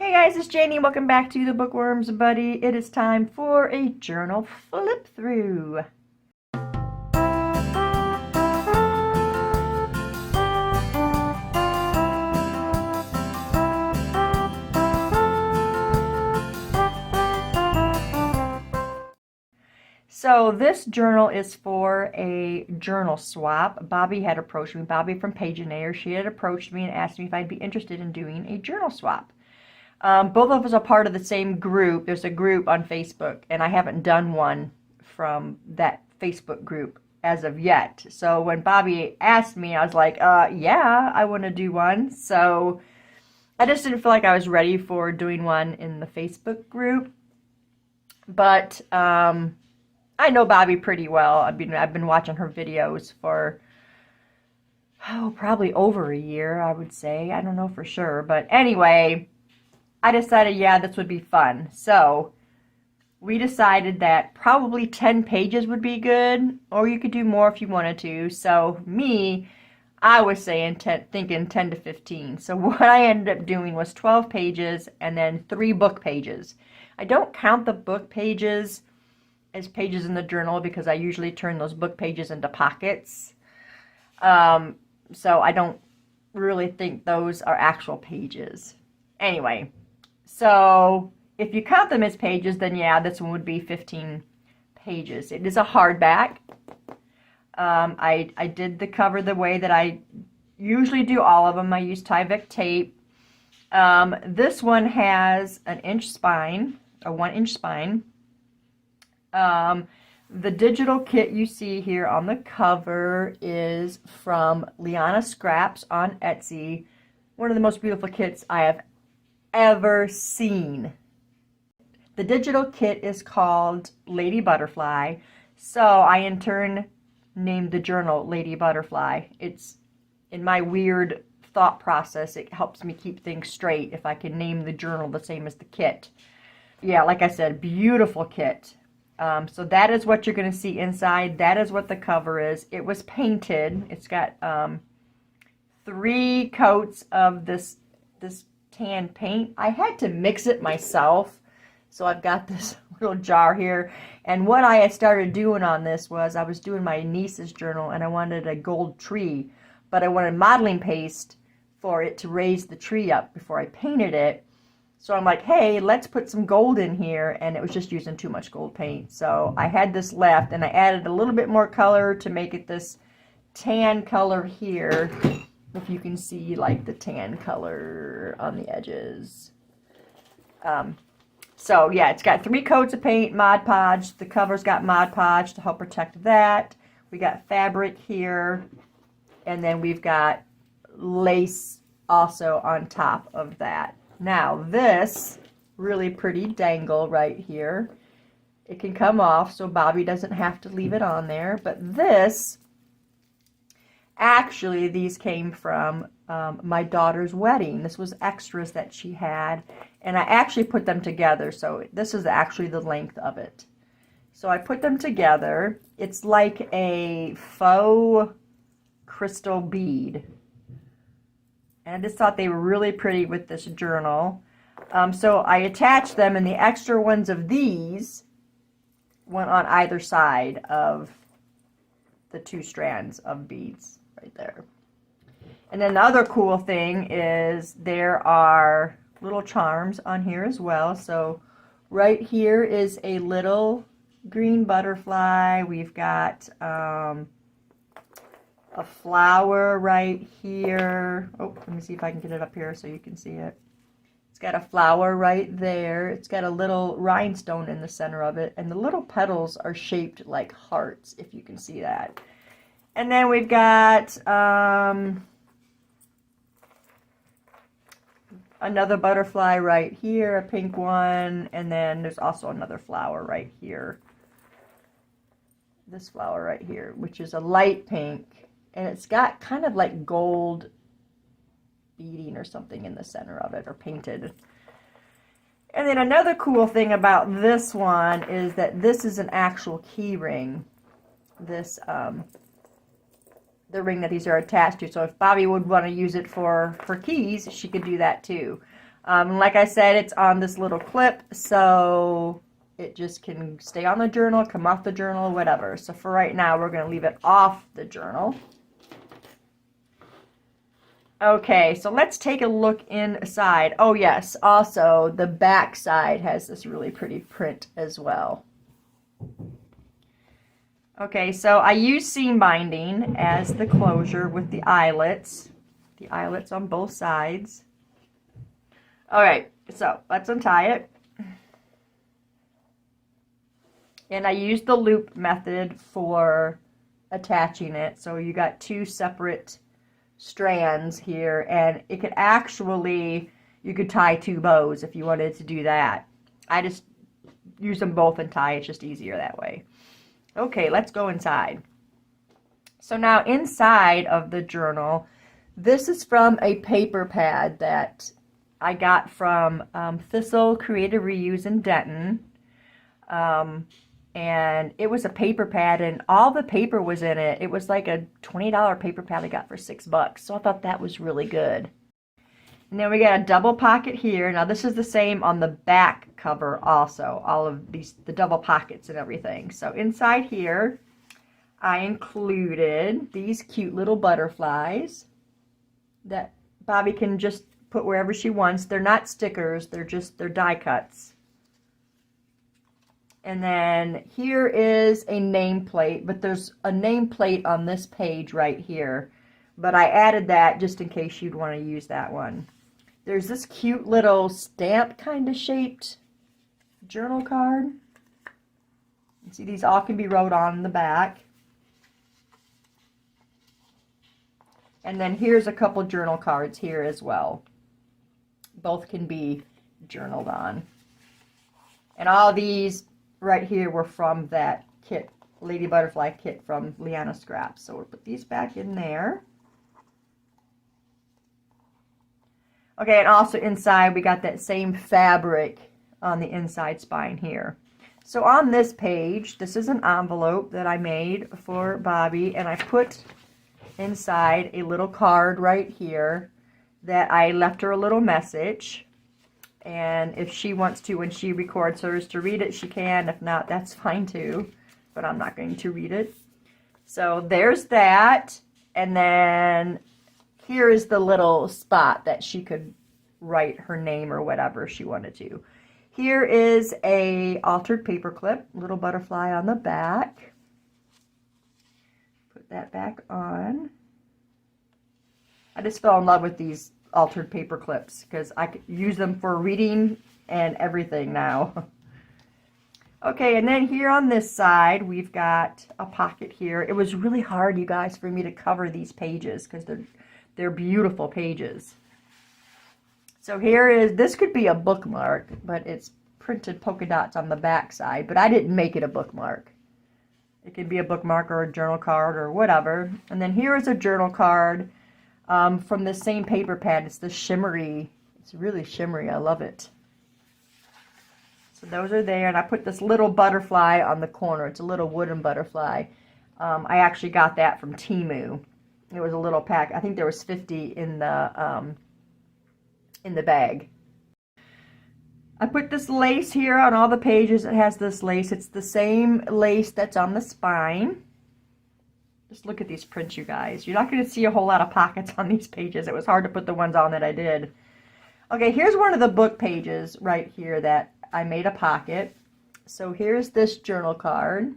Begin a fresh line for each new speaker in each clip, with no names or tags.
Hey guys, it's Janie. Welcome back to the Bookworms Buddy. It is time for a journal flip through. So this journal is for a journal swap. Bobi had approached me, Bobi from Pageinator. She had approached me and asked me if I'd be interested in doing a journal swap. Both of us are part of the same group. There's a group on Facebook, and I haven't done one from that Facebook group as of yet. So when Bobi asked me, I was like, yeah, I want to do one. So I just didn't feel like I was ready for doing one in the Facebook group. But I know Bobi pretty well. I've been watching her videos for probably over a year, I would say. I don't know for sure, but anyway, I decided, yeah, this would be fun. So we decided that probably 10 pages would be good, or you could do more if you wanted to. So I was saying thinking 10 to 15. So what I ended up doing was 12 pages and then 3 book pages. I don't count the book pages as pages in the journal because I usually turn those book pages into pockets. So I don't really think those are actual pages. Anyway. So if you count them as pages, then yeah, this one would be 15 pages. It is a hardback. I did the cover the way that I usually do all of them. I use Tyvek tape. This one has an 1-inch spine. The digital kit you see here on the cover is from LianaScraps on Etsy. One of the most beautiful kits I have ever seen. The digital kit is called Lady Butterfly, so I in turn named the journal Lady Butterfly. It's in my weird thought process, it helps me keep things straight if I can name the journal the same as the kit. Yeah, like I said, beautiful kit. So that is what you're going to see inside. That is what the cover is. It was painted. It's got 3 coats of this tan paint. I had to mix it myself, so I've got this little jar here, and what I had started doing on this was I was doing my niece's journal and I wanted a gold tree, but I wanted modeling paste for it to raise the tree up before I painted it. So I'm like, hey, let's put some gold in here, and it was just using too much gold paint. So I had this left and I added a little bit more color to make it this tan color here. If you can see like the tan color on the edges. So yeah, it's got 3 coats of paint, Mod Podge. The cover's got Mod Podge to help protect that. We got fabric here, and then we've got lace also on top of that. Now this really pretty dangle right here, it can come off so Bobi doesn't have to leave it on there, but this, actually, these came from my daughter's wedding. This was extras that she had, and I actually put them together, so this is actually the length of it. So I put them together. It's like a faux crystal bead, and I just thought they were really pretty with this journal. So I attached them, and the extra ones of these went on either side of the 2 strands of beads. Right there. And then the other cool thing is there are little charms on here as well. So right here is a little green butterfly. We've got a flower right here. Oh, let me see if I can get it up here so you can see it. It's got a flower right there. It's got a little rhinestone in the center of it, and the little petals are shaped like hearts, if you can see that. And then we've got another butterfly right here, a pink one, and then there's also another flower right here. This flower right here, which is a light pink, and it's got kind of like gold beading or something in the center of it, or painted. And then another cool thing about this one is that this is an actual key ring. This the ring that these are attached to. So if Bobi would want to use it for keys, she could do that too. Like I said, it's on this little clip, so it just can stay on the journal, come off the journal, whatever. So for right now, we're going to leave it off the journal. Okay, so let's take a look inside. Oh yes, also the back side has this really pretty print as well. Okay, so I use seam binding as the closure with the eyelets on both sides. All right, so let's untie it. And I used the loop method for attaching it. So you got two separate strands here, and it could actually, you could tie two bows if you wanted to do that. I just use them both and tie. It's just easier that way. Okay, let's go inside. So now inside of the journal, this is from a paper pad that I got from Thistle Creative Reuse in Denton. And it was a paper pad, and all the paper was in it. It was like a $20 paper pad I got for $6. So I thought that was really good. And then we got a double pocket here. Now this is the same on the back cover also. All of these, the double pockets and everything. So inside here, I included these cute little butterflies that Bobi can just put wherever she wants. They're not stickers, they're die cuts. And then here is a nameplate, but there's a nameplate on this page right here. But I added that just in case you'd want to use that one. There's this cute little stamp kind of shaped journal card. You see, these all can be wrote on in the back. And then here's a couple journal cards here as well. Both can be journaled on. And all these right here were from that kit, Lady Butterfly kit from LianaScraps. So we'll put these back in there. Okay, and also inside we got that same fabric on the inside spine here. So on this page, this is an envelope that I made for Bobi, and I put inside a little card right here that I left her a little message. And if she wants to, when she records hers, to read it, she can. If not, that's fine too. But I'm not going to read it. So there's that. And then here is the little spot that she could write her name or whatever she wanted to. Here is a altered paper clip, little butterfly on the back. Put that back on. I just fell in love with these altered paper clips because I could use them for reading and everything now. Okay, and then here on this side we've got a pocket here. It was really hard, you guys, for me to cover these pages because they're beautiful pages. So here is, this could be a bookmark, but it's printed polka dots on the back side, but I didn't make it a bookmark. It could be a bookmark or a journal card or whatever. And then here is a journal card from the same paper pad. It's the shimmery, it's really shimmery, I love it. So those are there, and I put this little butterfly on the corner. It's a little wooden butterfly. I actually got that from Temu. It was a little pack. I think there was 50 in the bag. I put this lace here on all the pages. It has this lace. It's the same lace that's on the spine. Just look at these prints, you guys. You're not going to see a whole lot of pockets on these pages. It was hard to put the ones on that I did. Okay, here's one of the book pages right here that I made a pocket. So here's this journal card.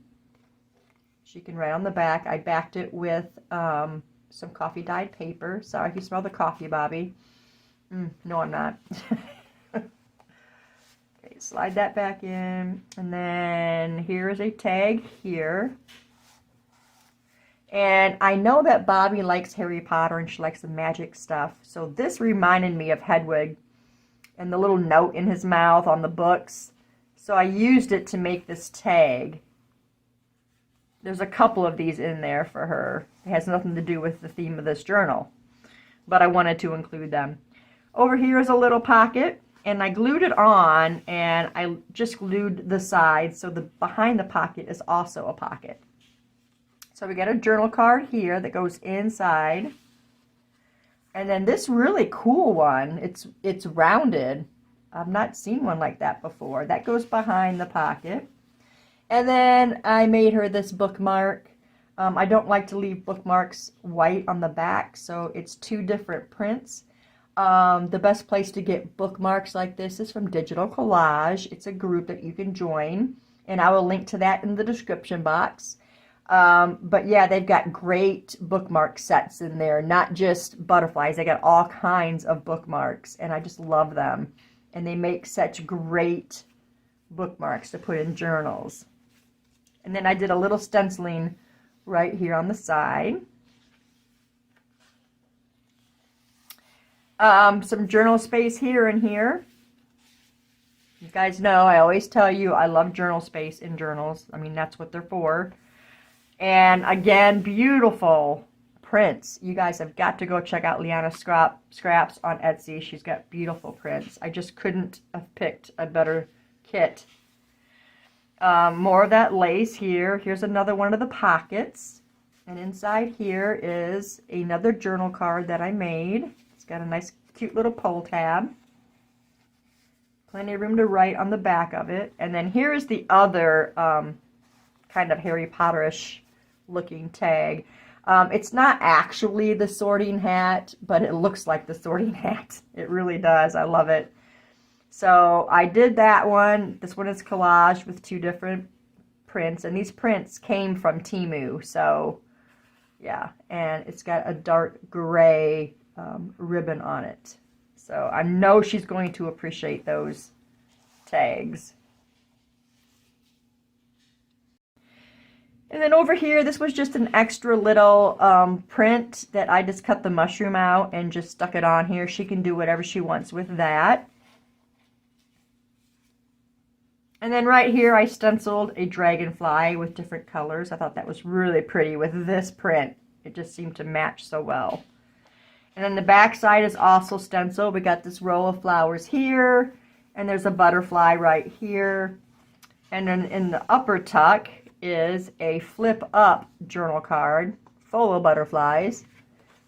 She can write on the back. I backed it with some coffee dyed paper. Sorry if you smell the coffee, Bobi. No, I'm not. Okay, slide that back in. And then here is a tag here. And I know that Bobi likes Harry Potter and she likes the magic stuff. So this reminded me of Hedwig and the little note in his mouth on the books. So I used it to make this tag. There's a couple of these in there for her. It has nothing to do with the theme of this journal, but I wanted to include them. Over here is a little pocket, and I glued it on, and I just glued the sides, so the behind the pocket is also a pocket. So we got a journal card here that goes inside. And then this really cool one, it's rounded. I've not seen one like that before. That goes behind the pocket. And then I made her this bookmark. I don't like to leave bookmarks white on the back, so it's 2 different prints. The best place to get bookmarks like this is from Digital Collage. It's a group that you can join, and I will link to that in the description box. But yeah, they've got great bookmark sets in there, not just butterflies. They got all kinds of bookmarks, and I just love them. And they make such great bookmarks to put in journals. And then I did a little stenciling right here on the side. Some journal space here and here. You guys know I always tell you I love journal space in journals. I mean, that's what they're for. And again, beautiful prints. You guys have got to go check out LianaScraps on Etsy. She's got beautiful prints. I just couldn't have picked a better kit. More of that lace here. Here's another one of the pockets. And inside here is another journal card that I made. It's got a nice, cute little pull tab. Plenty of room to write on the back of it. And then here is the other kind of Harry Potter-ish looking tag. It's not actually the Sorting Hat, but it looks like the Sorting Hat. It really does. I love it. So I did that one. This one is collage with 2 different prints, and these prints came from Temu. So yeah, and it's got a dark gray ribbon on it. So I know she's going to appreciate those tags. And then over here, this was just an extra little print that I just cut the mushroom out and just stuck it on here. She can do whatever she wants with that. And then right here, I stenciled a dragonfly with different colors. I thought that was really pretty with this print. It just seemed to match so well. And then the back side is also stenciled. We got this row of flowers here, and there's a butterfly right here. And then in the upper tuck is a flip up journal card full of butterflies.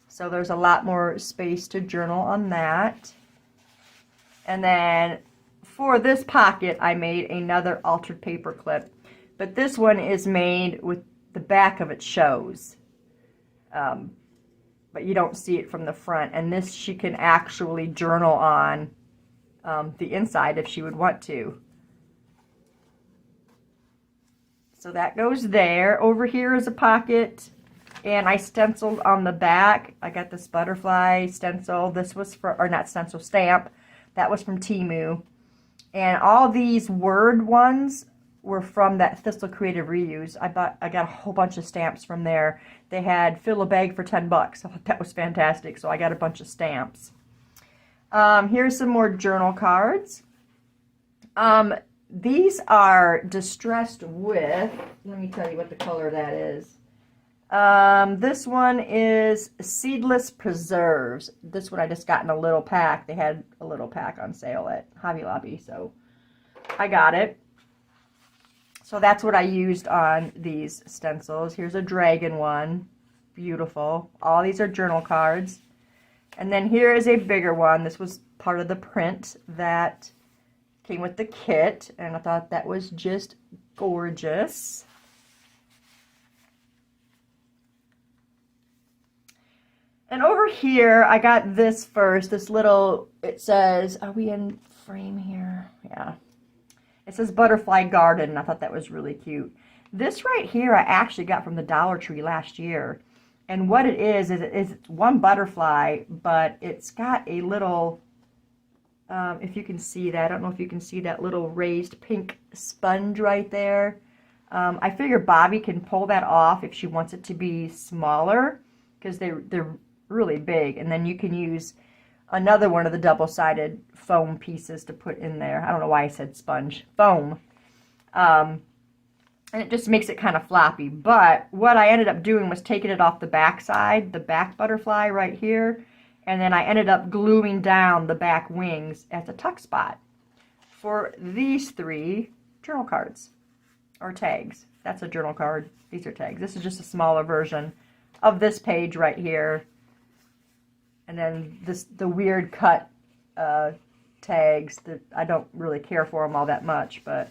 So there's a lot more space to journal on that. And then for this pocket, I made another altered paper clip. But this one is made with the back of it shows. But you don't see it from the front. And this she can actually journal on the inside if she would want to. So that goes there. Over here is a pocket, and I stenciled on the back. I got this butterfly stencil. This was for, or not stencil, stamp. That was from Temu. And all these word ones were from that Thistle Creative Reuse. I got a whole bunch of stamps from there. They had fill a bag for $10. I thought that was fantastic, so I got a bunch of stamps. Here's some more journal cards. These are distressed with, let me tell you what the color that is. This one is Seedless Preserves. This one I just got in a little pack. They had a little pack on sale at Hobby Lobby, so I got it. So that's what I used on these stencils. Here's a dragon one. Beautiful. All these are journal cards. And then here is a bigger one. This was part of the print that came with the kit, and I thought that was just gorgeous. And over here, I got this first, this little, it says, are we in frame here? Yeah. It says Butterfly Garden, and I thought that was really cute. This right here I actually got from the Dollar Tree last year. And what it is it's one butterfly, but it's got a little, if you can see that, I don't know if you can see that little raised pink sponge right there. I figure Bobi can pull that off if she wants it to be smaller, because they're really big. And then you can use another one of the double-sided foam pieces to put in there. I don't know why I said sponge. Foam. And it just makes it kind of floppy. But what I ended up doing was taking it off the back side, the back butterfly right here, and then I ended up gluing down the back wings as a tuck spot for these 3 journal cards, or tags. That's a journal card. These are tags. This is just a smaller version of this page right here. And then the weird cut tags that I don't really care for them all that much, but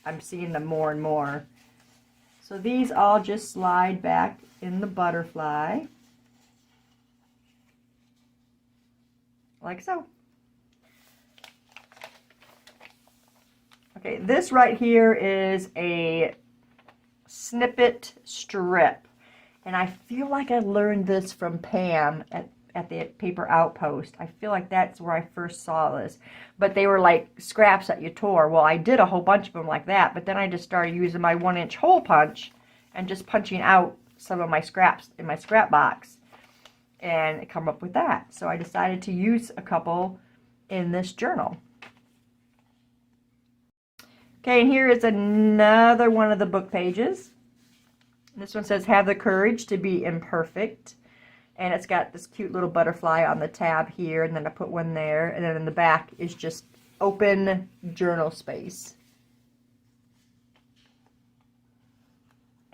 I'm seeing them more and more. So these all just slide back in the butterfly, like so. Okay, this right here is a snippet strip, and I feel like I learned this from Pam at the Paper Outpost. I feel like that's where I first saw this, but they were like scraps that you tore. Well, I did a whole bunch of them like that, but then I just started using my 1-inch hole punch and just punching out some of my scraps in my scrap box and come up with that. So I decided to use a couple in this journal. Okay, and here is another one of the book pages. This one says, have the courage to be imperfect. And it's got this cute little butterfly on the tab here, and then I put one there. And then in the back is just open journal space.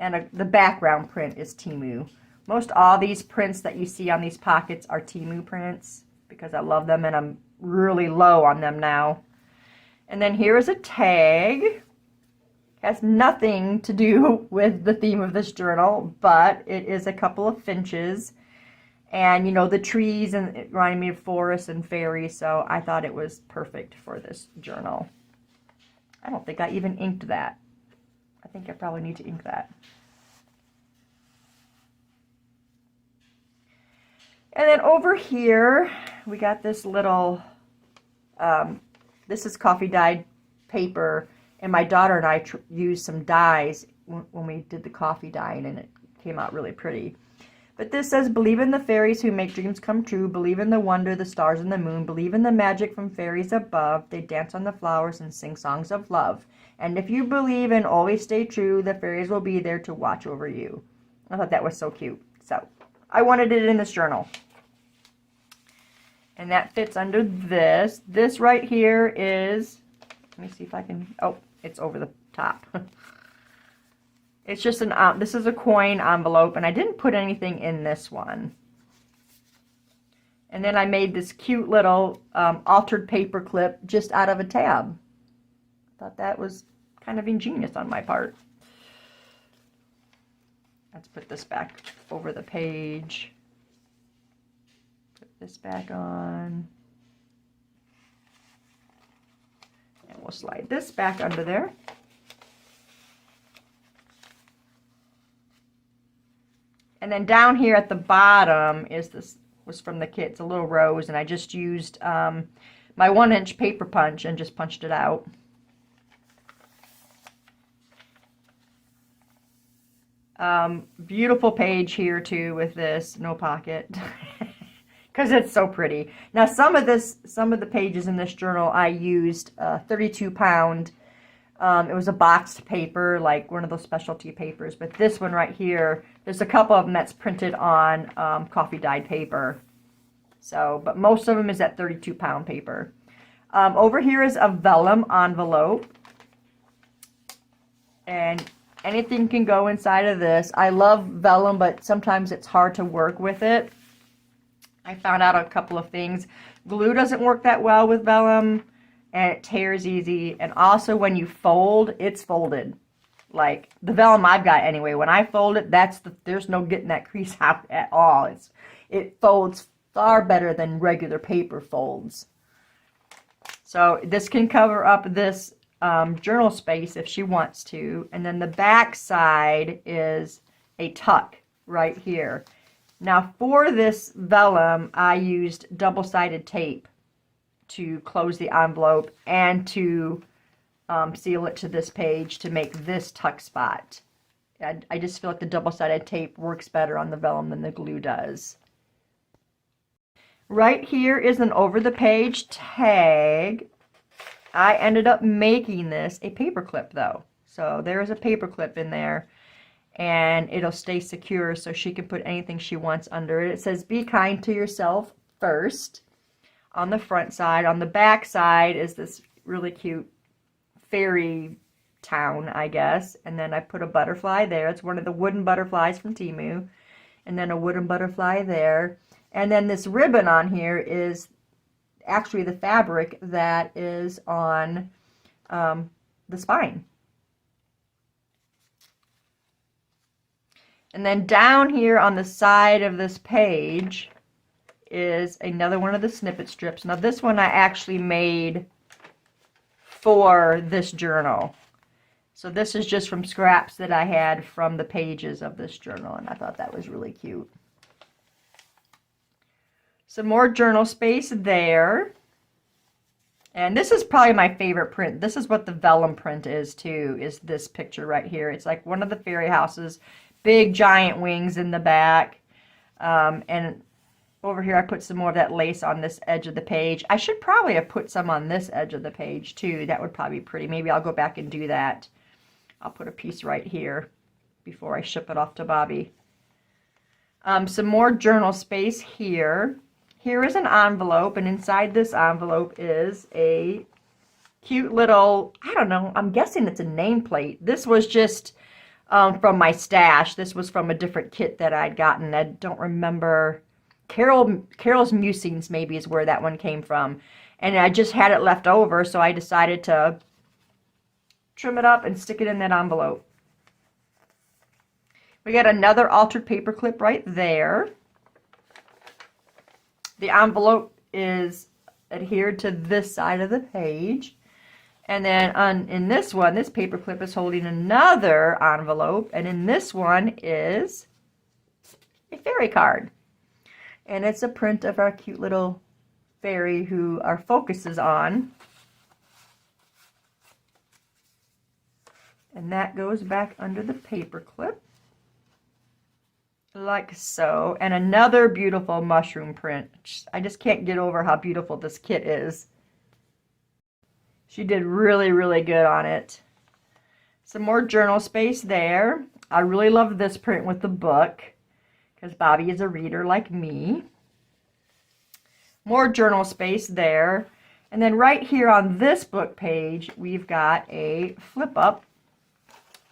And the background print is Temu. Most all these prints that you see on these pockets are Temu prints because I love them and I'm really low on them now. And then here is a tag. Has nothing to do with the theme of this journal, but it is a couple of finches. And, you know, the trees, and it reminded me of forests and fairies, so I thought it was perfect for this journal. I don't think I even inked that. I think I probably need to ink that. And then over here, we got this little, this is coffee dyed paper, and my daughter and I used some dyes when we did the coffee dyeing, and it came out really pretty. But this says, believe in the fairies who make dreams come true, believe in the wonder, the stars and the moon, believe in the magic from fairies above, they dance on the flowers and sing songs of love. And if you believe and always stay true, the fairies will be there to watch over you. I thought that was so cute. So I wanted it in this journal. And that fits under this. This right here is, let me see if I can, oh, it's over the top. It's just an, this is a coin envelope, and I didn't put anything in this one. And then I made this cute little altered paper clip just out of a tab. Thought that was kind of ingenious on my part. Let's put this back over the page. Put this back on. And we'll slide this back under there. And then down here at the bottom is this, was from the kit. It's a little rose, and I just used my 1-inch paper punch and just punched it out. Beautiful page here too with this, no pocket, because it's so pretty. Now some of the pages in this journal I used 32-pound. It was a boxed paper, like one of those specialty papers. But this one right here, there's a couple of them that's printed on coffee dyed paper. So, but most of them is that 32-pound paper. Over here is a vellum envelope. And anything can go inside of this. I love vellum, but sometimes it's hard to work with it. I found out a couple of things. Glue doesn't work that well with vellum. And it tears easy. And also when you fold, it's folded. Like the vellum I've got anyway. When I fold it, there's no getting that crease out at all. It folds far better than regular paper folds. So this can cover up this journal space if she wants to. And then the back side is a tuck right here. Now for this vellum, I used double-sided tape to close the envelope and to seal it to this page to make this tuck spot. I just feel like the double-sided tape works better on the vellum than the glue does. Right here is an over-the-page tag. I ended up making this a paper clip though. So there's a paper clip in there, and it'll stay secure so she can put anything she wants under it. It says, be kind to yourself first. On the front side. On the back side is this really cute fairy town, I guess. And then I put a butterfly there. It's one of the wooden butterflies from Temu. And then a wooden butterfly there. And then this ribbon on here is actually the fabric that is on the spine. And then down here on the side of this page is another one of the snippet strips. Now this one I actually made for this journal. So this is just from scraps that I had from the pages of this journal, and I thought that was really cute. Some more journal space there. And this is probably my favorite print. This is what the vellum print is too, is this picture right here. It's like one of the fairy houses, big giant wings in the back. And over here I put some more of that lace on this edge of the page. I should probably have put some on this edge of the page too. That would probably be pretty. Maybe I'll go back and do that. I'll put a piece right here before I ship it off to Bobi. Some more journal space here. Here is an envelope, and inside this envelope is a cute little, I don't know, I'm guessing it's a nameplate. This was just from my stash. This was from a different kit that I'd gotten. I don't remember. Carol's Musings maybe is where that one came from. And I just had it left over, so I decided to trim it up and stick it in that envelope. We got another altered paper clip right there. The envelope is adhered to this side of the page. And then in this one, this paper clip is holding another envelope. And in this one is a fairy card. And it's a print of our cute little fairy who our focus is on. And that goes back under the paper clip. Like so. And another beautiful mushroom print. I just can't get over how beautiful this kit is. She did really, really good on it. Some more journal space there. I really love this print with the book, because Bobi is a reader like me. More journal space there. And then right here on this book page, we've got a flip up.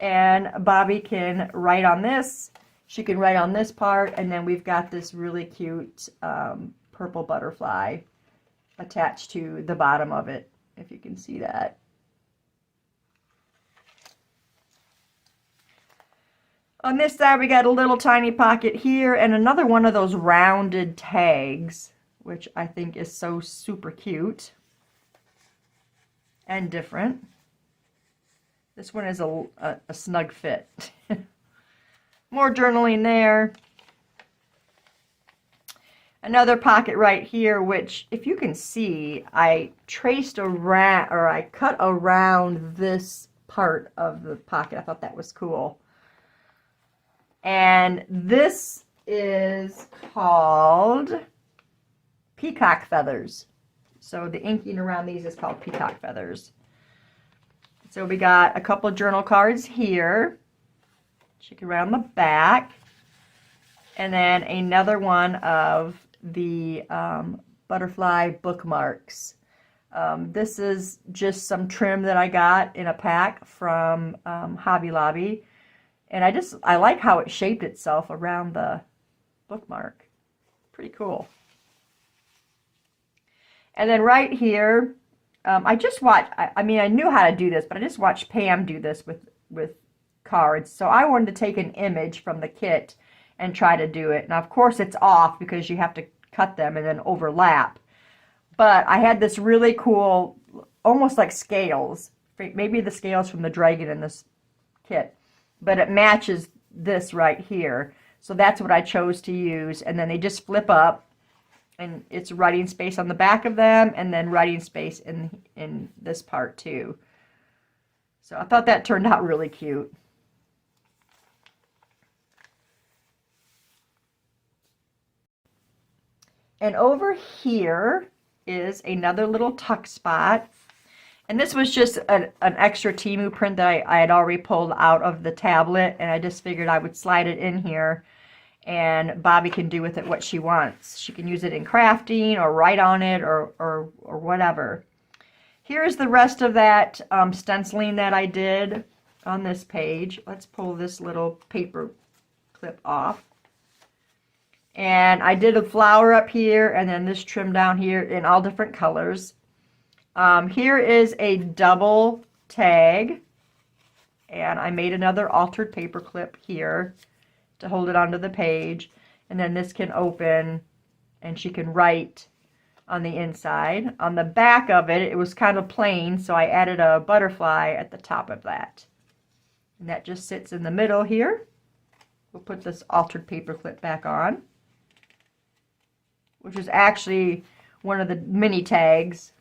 And Bobi can write on this. She can write on this part. And then we've got this really cute purple butterfly attached to the bottom of it, if you can see that. On this side, we got a little tiny pocket here and another one of those rounded tags, which I think is so super cute and different. This one is a snug fit. More journaling there. Another pocket right here, which, if you can see, I traced around, or I cut around this part of the pocket. I thought that was cool. And this is called peacock feathers. So the inking around these is called peacock feathers. So we got a couple journal cards here. Check around the back. And then another one of the butterfly bookmarks. This is just some trim that I got in a pack from Hobby Lobby. And I like how it shaped itself around the bookmark. Pretty cool. And then right here, I just watched, I mean, I knew how to do this, but I just watched Pam do this with cards. So I wanted to take an image from the kit and try to do it. Now, of course, it's off because you have to cut them and then overlap. But I had this really cool, almost like scales. Maybe the scales from the dragon in this kit. But it matches this right here. So that's what I chose to use. And then they just flip up. And it's writing space on the back of them. And then writing space in this part too. So I thought that turned out really cute. And over here is another little tuck spot. And this was just an extra Temu print that I had already pulled out of the tablet. And I just figured I would slide it in here. And Bobi can do with it what she wants. She can use it in crafting or write on it or whatever. Here's the rest of that stenciling that I did on this page. Let's pull this little paper clip off. And I did a flower up here and then this trim down here in all different colors. Here is a double tag. And I made another altered paper clip here to hold it onto the page. And then this can open and she can write on the inside. On the back of it, it was kind of plain, so I added a butterfly at the top of that. And that just sits in the middle here. We'll put this altered paper clip back on, which is actually one of the mini tags.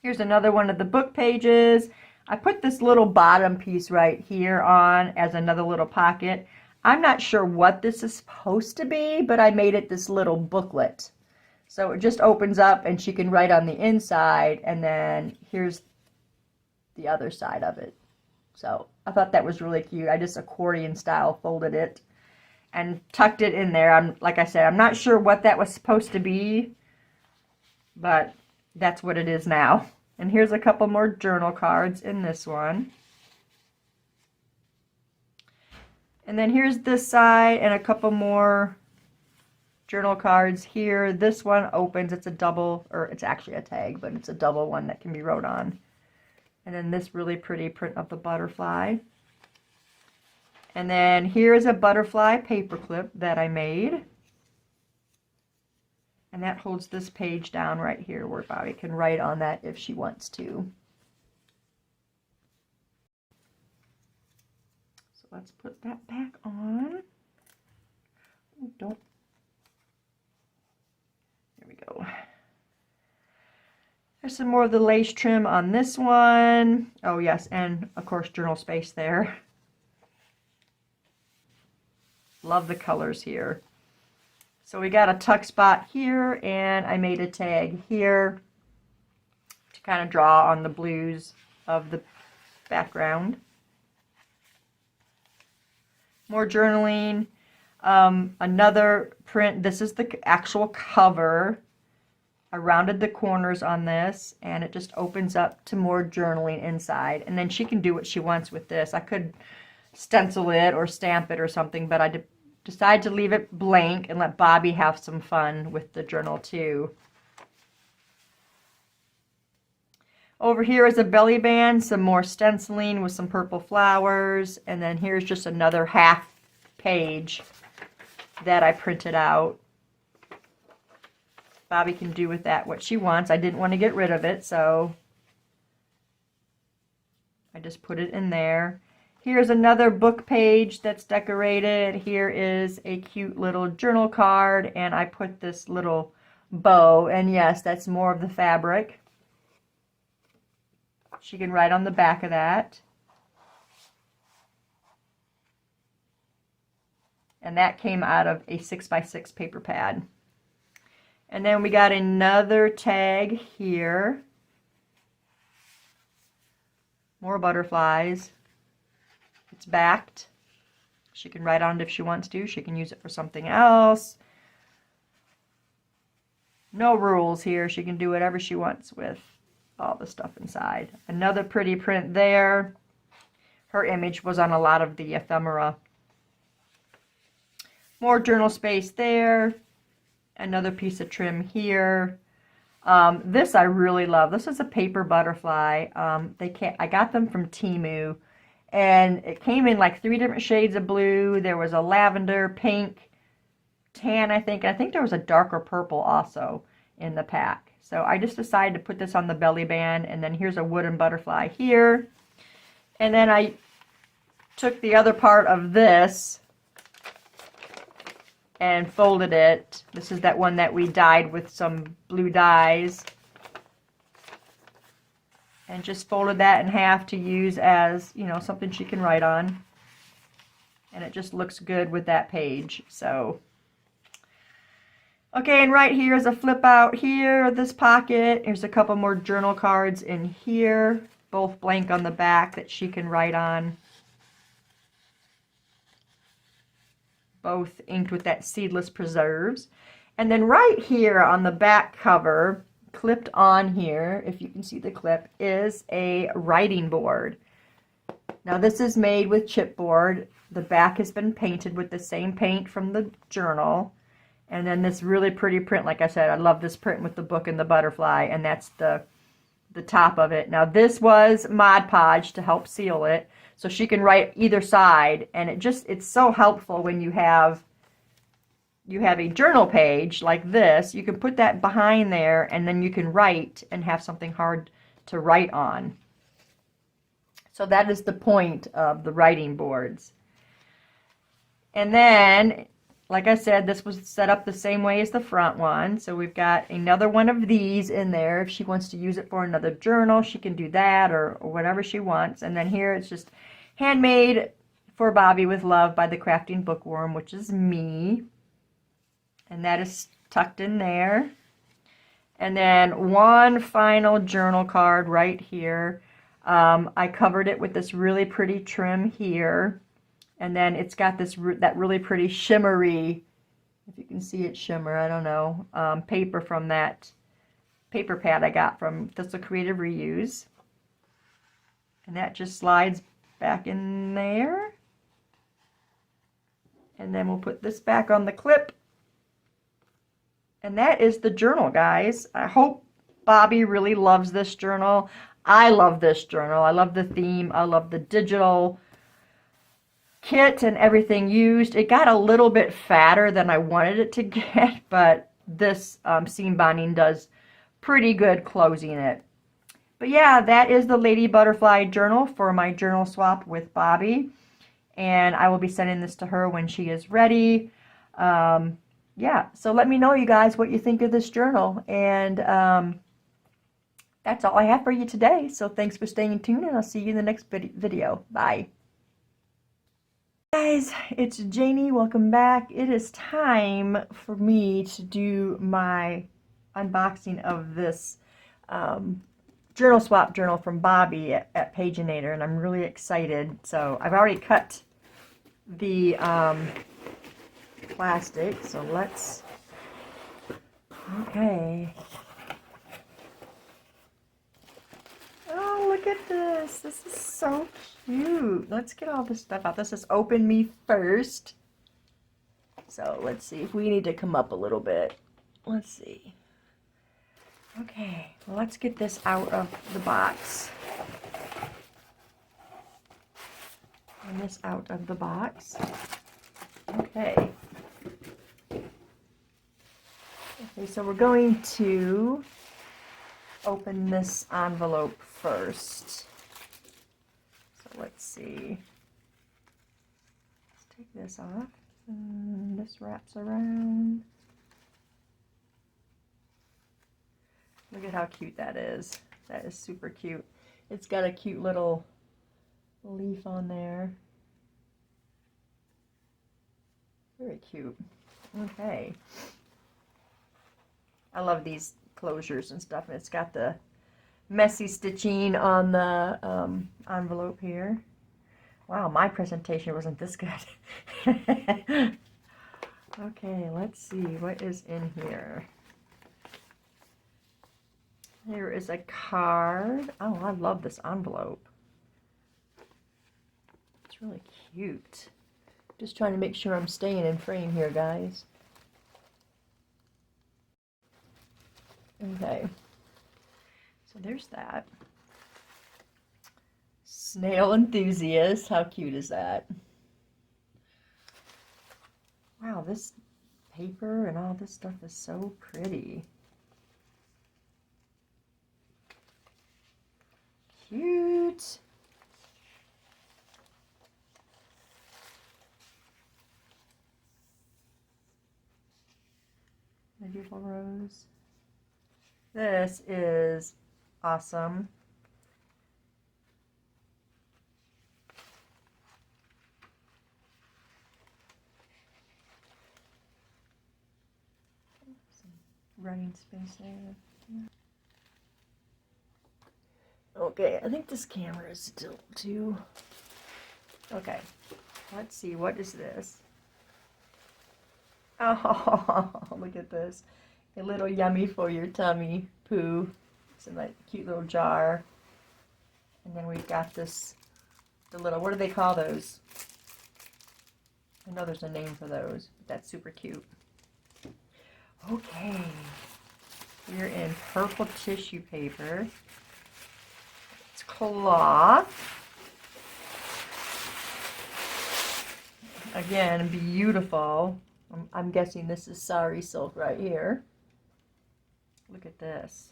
Here's another one of the book pages. I put this little bottom piece right here on as another little pocket. I'm not sure what this is supposed to be, but I made it this little booklet. So it just opens up and she can write on the inside, and then here's the other side of it. So I thought that was really cute. I just accordion style folded it and tucked it in there. Like I said, I'm not sure what that was supposed to be, but that's what it is now. And here's a couple more journal cards in this one. And then here's this side and a couple more journal cards here. This one opens. It's a double, or it's actually a tag, but it's a double one that can be wrote on. And then this really pretty print of the butterfly. And then here's a butterfly paper clip that I made. And that holds this page down right here where Bobi can write on that if she wants to. So let's put that back on. Ooh, don't. There we go. There's some more of the lace trim on this one. Oh yes, and of course journal space there. Love the colors here. So we got a tuck spot here, and I made a tag here to kind of draw on the blues of the background. More journaling. Another print. This is the actual cover. I rounded the corners on this, and it just opens up to more journaling inside. And then she can do what she wants with this. I could stencil it or stamp it or something, but I decided to leave it blank and let Bobi have some fun with the journal too. Over here is a belly band, some more stenciling with some purple flowers, and then here's just another half page that I printed out. Bobi can do with that what she wants. I didn't want to get rid of it, so I just put it in there. Here's another book page that's decorated. Here is a cute little journal card, and I put this little bow, and yes, that's more of the fabric. She can write on the back of that. And that came out of a 6x6 paper pad. And then we got another tag here. More butterflies. It's backed. She can write on it if she wants to. She can use it for something else. No rules here. She can do whatever she wants with all the stuff inside. Another pretty print there. Her image was on a lot of the ephemera. More journal space there. Another piece of trim here. This I really love. This is a paper butterfly. I got them from Temu, and it came in like 3 different shades of blue. There was a lavender, pink, tan, I think. I think there was a darker purple also in the pack. So I just decided to put this on the belly band, and then here's a wooden butterfly here. And then I took the other part of this and folded it. This is that one that we dyed with some blue dyes. And just folded that in half to use as, you know, something she can write on. And it just looks good with that page. So, okay, and right here is a flip out here, this pocket. Here's a couple more journal cards in here, both blank on the back that she can write on. Both inked with that Seedless Preserves. And then right here on the back cover, clipped on here, if you can see the clip, is a writing board. Now this is made with chipboard. The back has been painted with the same paint from the journal. And then this really pretty print, like I said, I love this print with the book and the butterfly, and that's the top of it. Now this was Mod Podge to help seal it, so she can write either side, and it's so helpful when you have a journal page like this. You can put that behind there, and then you can write and have something hard to write on. So that is the point of the writing boards. And then, like I said, this was set up the same way as the front one. So we've got another one of these in there. If she wants to use it for another journal, she can do that, or whatever she wants. And then here it's just handmade for Bobi with love by the Crafting Bookworm, which is me. And that is tucked in there. And then one final journal card right here. I covered it with this really pretty trim here. And then it's got that really pretty shimmery, if you can see it shimmer, I don't know, paper from that paper pad I got from Thistle Creative Reuse. And that just slides back in there. And then we'll put this back on the clip. And that is the journal, guys. I hope Bobi really loves this journal. I love this journal. I love the theme. I love the digital kit and everything used. It got a little bit fatter than I wanted it to get, but this seam bonding does pretty good closing it. But yeah, that is the Lady Butterfly journal for my journal swap with Bobi. And I will be sending this to her when she is ready. Yeah, so let me know, you guys, what you think of this journal. And that's all I have for you today. So thanks for staying tuned, and I'll see you in the next video. Bye. Guys, it's Janie. Welcome back. It is time for me to do my unboxing of this journal swap journal from Bobi at Paginator, and I'm really excited. So I've already cut the plastic, so let's, okay. Oh, look at this. This is so cute. Let's get all this stuff out. This is Open Me First. So let's see if we need to come up a little bit. Let's see. Okay, well, let's get this out of the box. And this out of the box. Okay. Okay, so we're going to open this envelope first. So let's see. Let's take this off. And this wraps around. Look at how cute that is. That is super cute. It's got a cute little leaf on there. Very cute. Okay. I love these closures and stuff. And it's got the messy stitching on the envelope here. Wow, my presentation wasn't this good. Okay, let's see what is in here. Here is a card. Oh, I love this envelope. It's really cute. Just trying to make sure I'm staying in frame here, guys. Okay. So there's that. Snail Enthusiast. How cute is that? Wow, this paper and all this stuff is so pretty. Cute. My beautiful rose. This is awesome. Some writing space there. Yeah. Okay, I think this camera is still too. Okay, let's see, what is this? Oh, look at this. A little yummy for your tummy poo. It's in that cute little jar. And then we've got this The little, what do they call those? I know there's a name for those, but that's super cute. Okay, we're in purple tissue paper. It's cloth. Again, beautiful. I'm guessing this is sari silk right here. Look at this.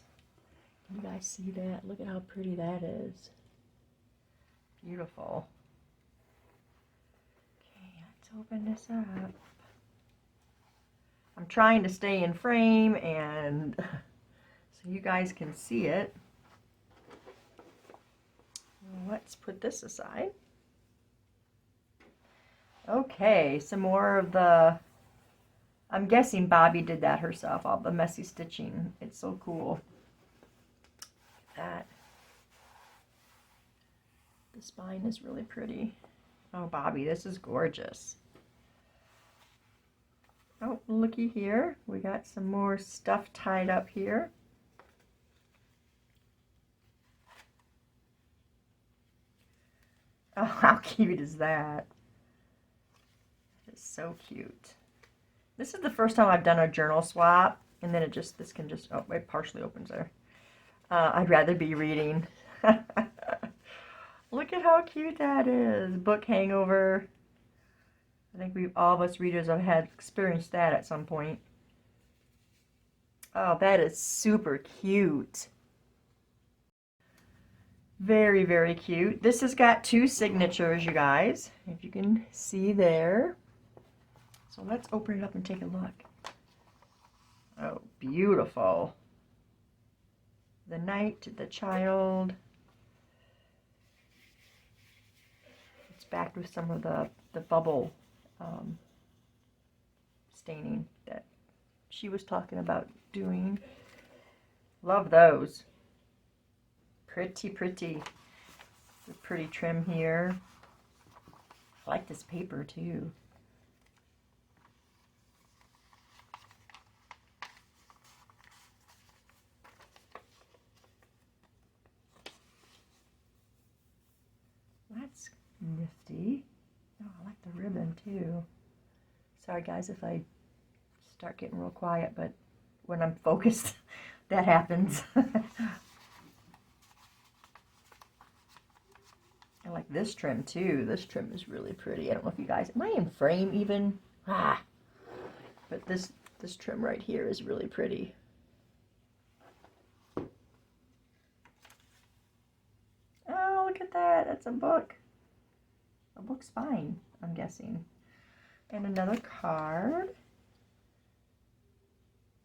Can you guys see that? Look at how pretty that is. Beautiful. Okay, let's open this up. I'm trying to stay in frame and so you guys can see it. Let's put this aside. Okay, some more of the, I'm guessing Bobi did that herself, all the messy stitching. It's so cool. That. The spine is really pretty. Oh, Bobi, this is gorgeous. Oh, looky here. We got some more stuff tied up here. Oh, how cute is that? That is so cute. This is the first time I've done a journal swap, and then this can just, oh, it partially opens there. I'd rather be reading. Look at how cute that is. Book hangover. I think all of us readers have had experienced that at some point. Oh, that is super cute. Very, very cute. This has got 2 signatures, you guys, if you can see there. So let's open it up and take a look. Oh, beautiful. The knight, the child. It's backed with some of the bubble staining that she was talking about doing. Love those. Pretty, pretty. The pretty trim here. I like this paper too. That's nifty. Oh, I like the ribbon too. Sorry guys if I start getting real quiet, but when I'm focused, that happens. I like this trim too. This trim is really pretty. I don't know if you guys, am I in frame even? But this trim right here is really pretty. Oh, look at that. That's a book. A book spine, I'm guessing. And another card.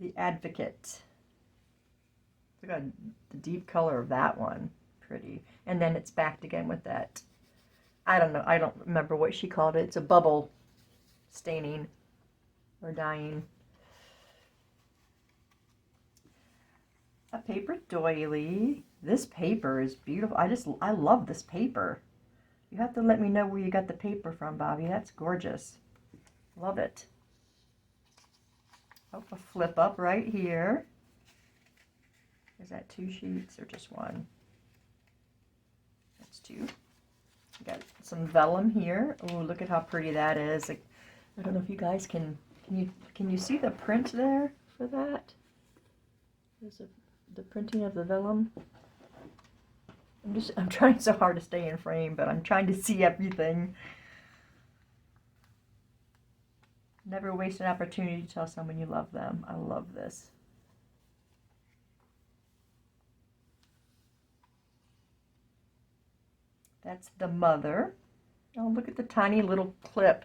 The Advocate. Look at the deep color of that one. Pretty. And then it's backed again with that, I don't know, I don't remember what she called it. It's a bubble staining or dyeing. A paper doily. This paper is beautiful. I love this paper. You have to let me know where you got the paper from, Bobi. That's gorgeous. Love it. Oh, a flip up right here. Is that 2 sheets or just 1? That's 2. Got some vellum here. Oh, look at how pretty that is. I don't know if you guys can you see the print there for that? There's the printing of the vellum. I'm trying so hard to stay in frame, but I'm trying to see everything. Never waste an opportunity to tell someone you love them. I love this. That's the mother. Oh, look at the tiny little clip.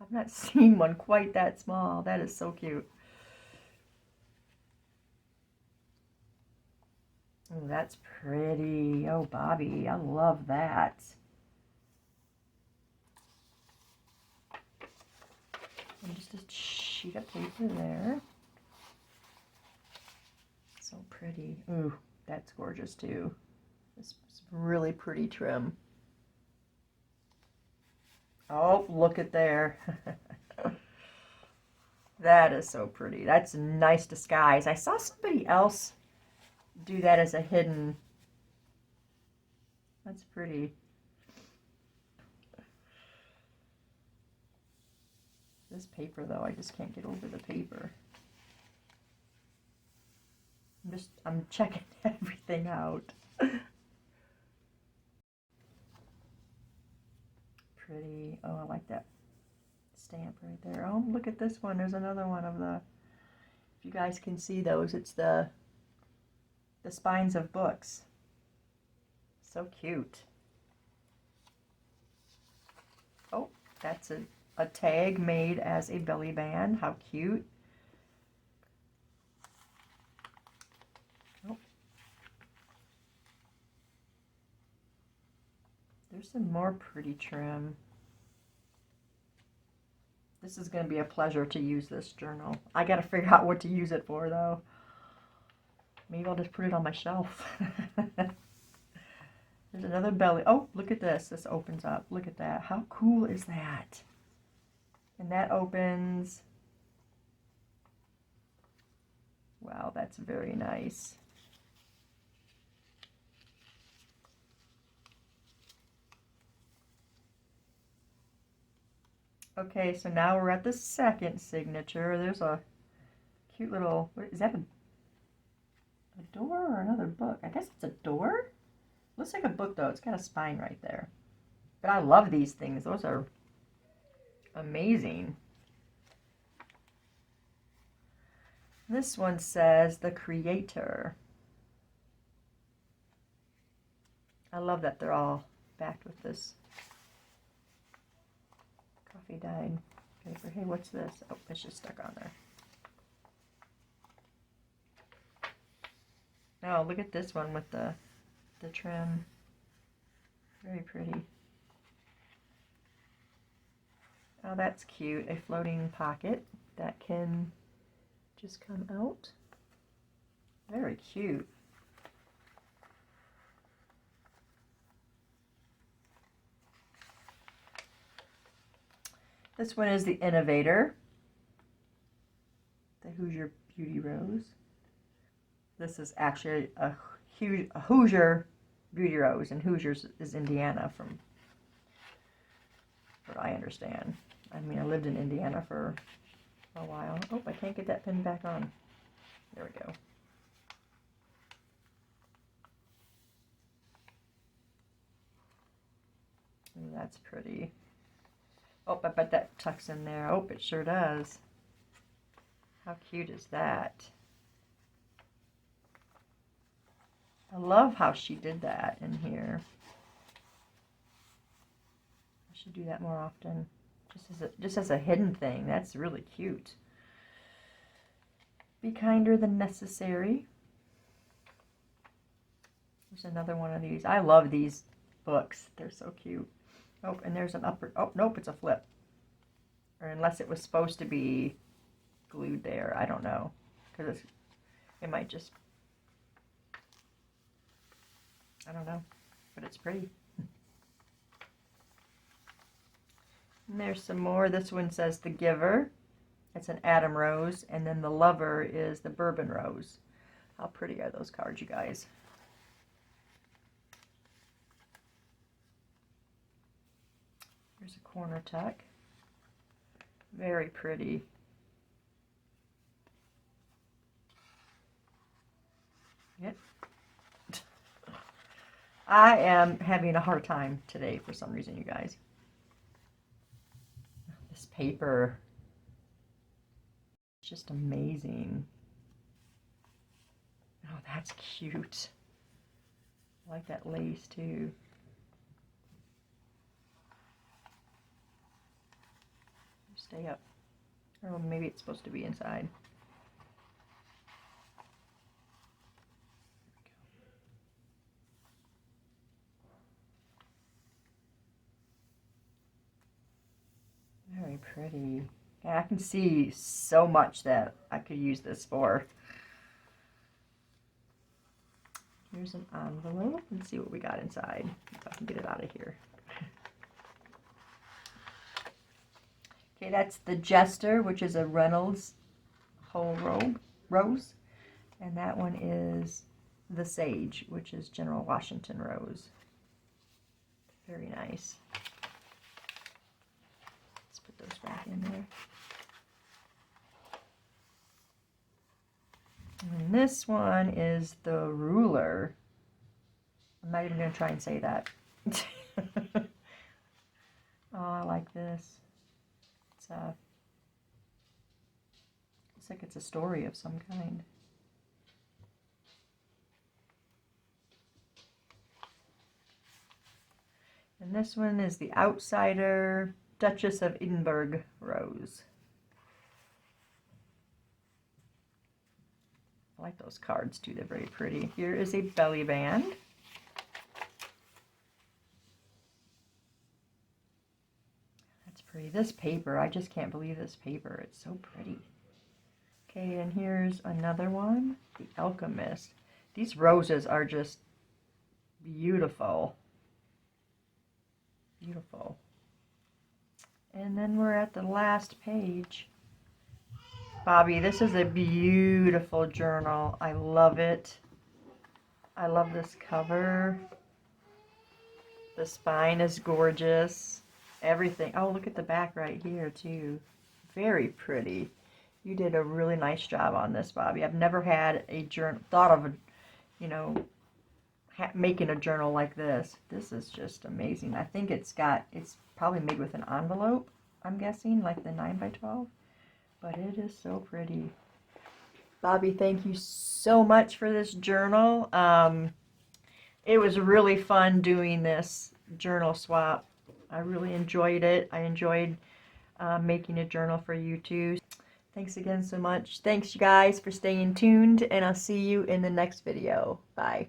I've not seen one quite that small. That is so cute. Oh, that's pretty. Oh, Bobi, I love that. And just a sheet of paper there. So pretty. Ooh, that's gorgeous too. This is really pretty trim. Oh, look at there. That is so pretty. That's a nice disguise. I saw somebody else do that as a hidden That's pretty. This paper, though, I just can't get over the paper. I'm checking everything out. Pretty. Oh, I like that stamp right there. Oh, look at this one. There's another one of the, if you guys can see those, it's the spines of books. So cute. Oh, that's a tag made as a belly band. How cute. Oh. There's some more pretty trim. This is going to be a pleasure to use this journal. I got to figure out what to use it for, though. Maybe I'll just put it on my shelf. There's another belly. Oh, look at this. This opens up. Look at that. How cool is that? And that opens. Wow, that's very nice. Okay, so now we're at the second signature. There's a cute little, what, is that a door or another book? I guess it's a door. Looks like a book though. It's got a spine right there. But I love these things. Those are amazing. This one says the creator. I love that they're all backed with this coffee dyed paper. Hey, what's this? Oh, it's just stuck on there. Oh, look at this one with the trim. Very pretty. Oh, that's cute. A floating pocket that can just come out. Very cute. This one is the Innovator. The Hoosier Beauty Rose. This is actually a Hoosier Beauty Rose, and Hoosiers is Indiana from what I understand. I mean, I lived in Indiana for a while. Oh, I can't get that pin back on. There we go. Ooh, that's pretty. Oh, I bet that tucks in there. Oh, it sure does. How cute is that? I love how she did that in here. I should do that more often. Just as a hidden thing. That's really cute. Be kinder than necessary. There's another one of these. I love these books. They're so cute. Oh, and there's an upper. Oh, nope, it's a flip. Or unless it was supposed to be glued there. I don't know. Because it might just. I don't know. But it's pretty. And there's some more. This one says The Giver. It's an Adam Rose. And then The Lover is the Bourbon Rose. How pretty are those cards, you guys? There's a corner tuck. Very pretty. Yep. I am having a hard time today for some reason, you guys. This paper is just amazing. Oh, that's cute. I like that lace too. Stay up. Or maybe it's supposed to be inside. Very pretty. Yeah, I can see so much that I could use this for. Here's an envelope. Let's see what we got inside. If I can get it out of here. Okay, that's the Jester, which is a Reynolds whole rose. And that one is the Sage, which is General Washington Rose. Very nice. Let's put those back in there. And this one is the ruler. I'm not even going to try and say that. Oh, I like this. It's looks like it's a story of some kind. And this one is the Outsider Duchess of Edinburgh Rose. I like those cards too, they're very pretty. Here is a belly band. That's pretty. This paper, I just can't believe this paper. It's so pretty. Okay, and here's another one, the Alchemist. These roses are just beautiful. Beautiful. And then we're at the last page. Bobi, this is a beautiful journal. I love it. I love this cover. The spine is gorgeous. Everything. Oh, look at the back right here too. Very pretty. You did a really nice job on this, Bobi. I've never had a journal, thought of, you know, making a journal like this. This is just amazing. I think it's probably made with an envelope, I'm guessing, like the 9x12. But it is so pretty. Bobi, thank you so much for this journal. It was really fun doing this journal swap. I really enjoyed it. I enjoyed making a journal for you too. Thanks again so much. Thanks, you guys, for staying tuned, and I'll see you in the next video. Bye.